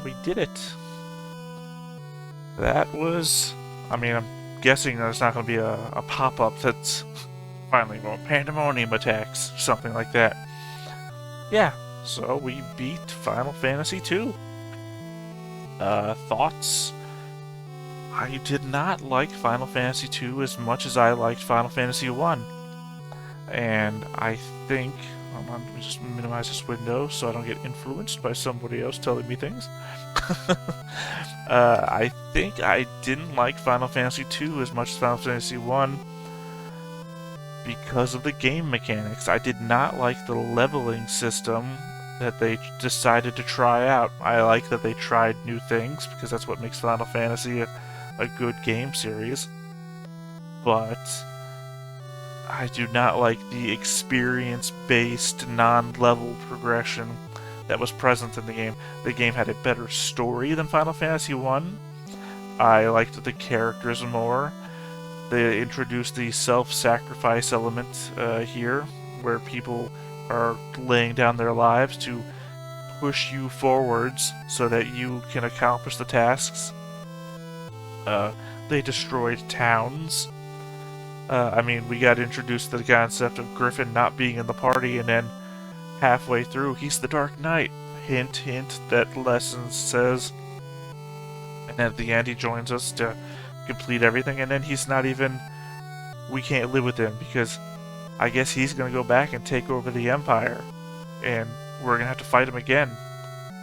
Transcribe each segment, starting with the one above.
We did it. That was... I mean, I'm guessing there's not going to be a pop-up that's finally going pandemonium attacks, something like that. Yeah, so we beat Final Fantasy II. Thoughts? I did not like Final Fantasy II as much as I liked Final Fantasy I. And I think... Hold on, let me just minimize this window so I don't get influenced by somebody else telling me things. I think I didn't like Final Fantasy II as much as Final Fantasy I because of the game mechanics. I did not like the leveling system that they decided to try out. I like that they tried new things because that's what makes Final Fantasy a good game series. But I do not like the experience-based, non-level progression that was present in the game. The game had a better story than Final Fantasy I. I liked the characters more. They introduced the self-sacrifice element here, where people are laying down their lives to push you forwards so that you can accomplish the tasks. They destroyed towns. I mean, we got introduced to the concept of Griffin not being in the party, and then halfway through, he's the Dark Knight. Hint, hint, that lesson says. And at the end, he joins us to complete everything, and then he's not even... We can't live with him, because I guess he's going to go back and take over the Empire. And we're going to have to fight him again.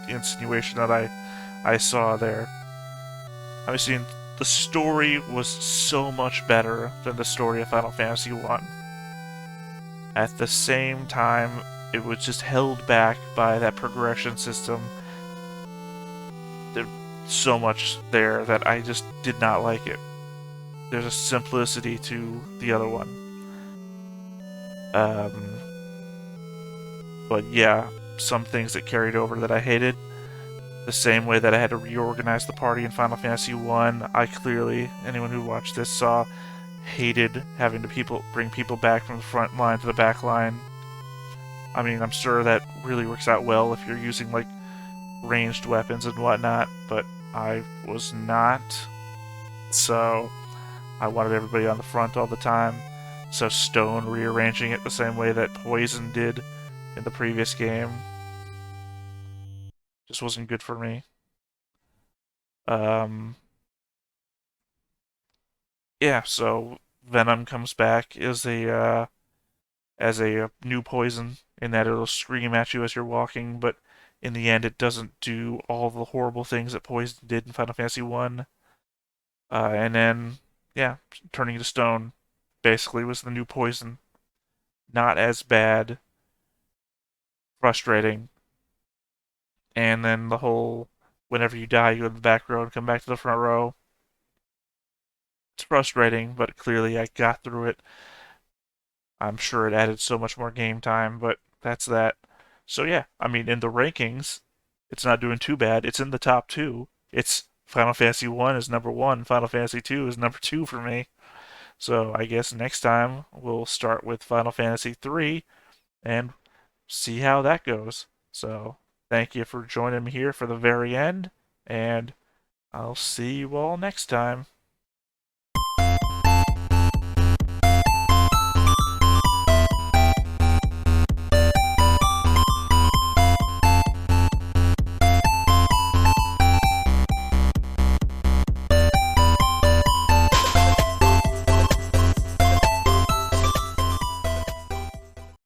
The insinuation that I saw there. I mean, the story was so much better than the story of Final Fantasy I. At the same time, it was just held back by that progression system. There's so much there that I just did not like it. There's a simplicity to the other one. But yeah, some things that carried over that I hated. The same way that I had to reorganize the party in Final Fantasy I, I clearly, anyone who watched this saw, hated having to bring people back from the front line to the back line. I mean, I'm sure that really works out well if you're using, like, ranged weapons and whatnot, but I was not. So I wanted everybody on the front all the time. So Stone rearranging it the same way that Poison did in the previous game just wasn't good for me. Yeah, so Venom comes back as a new poison in that it'll scream at you as you're walking, but in the end it doesn't do all the horrible things that Poison did in Final Fantasy 1. And then, yeah, turning to stone basically was the new poison. Not as bad, frustrating, and then the whole whenever you die, you go to the back row and come back to the front row. It's frustrating, but clearly I got through it. I'm sure it added so much more game time, but that's that. So yeah, I mean, in the rankings, it's not doing too bad. It's in the top two. It's Final Fantasy 1 is number 1, Final Fantasy 2 is number 2 for me. So I guess next time we'll start with Final Fantasy 3 and see how that goes. So thank you for joining me here for the very end, and I'll see you all next time.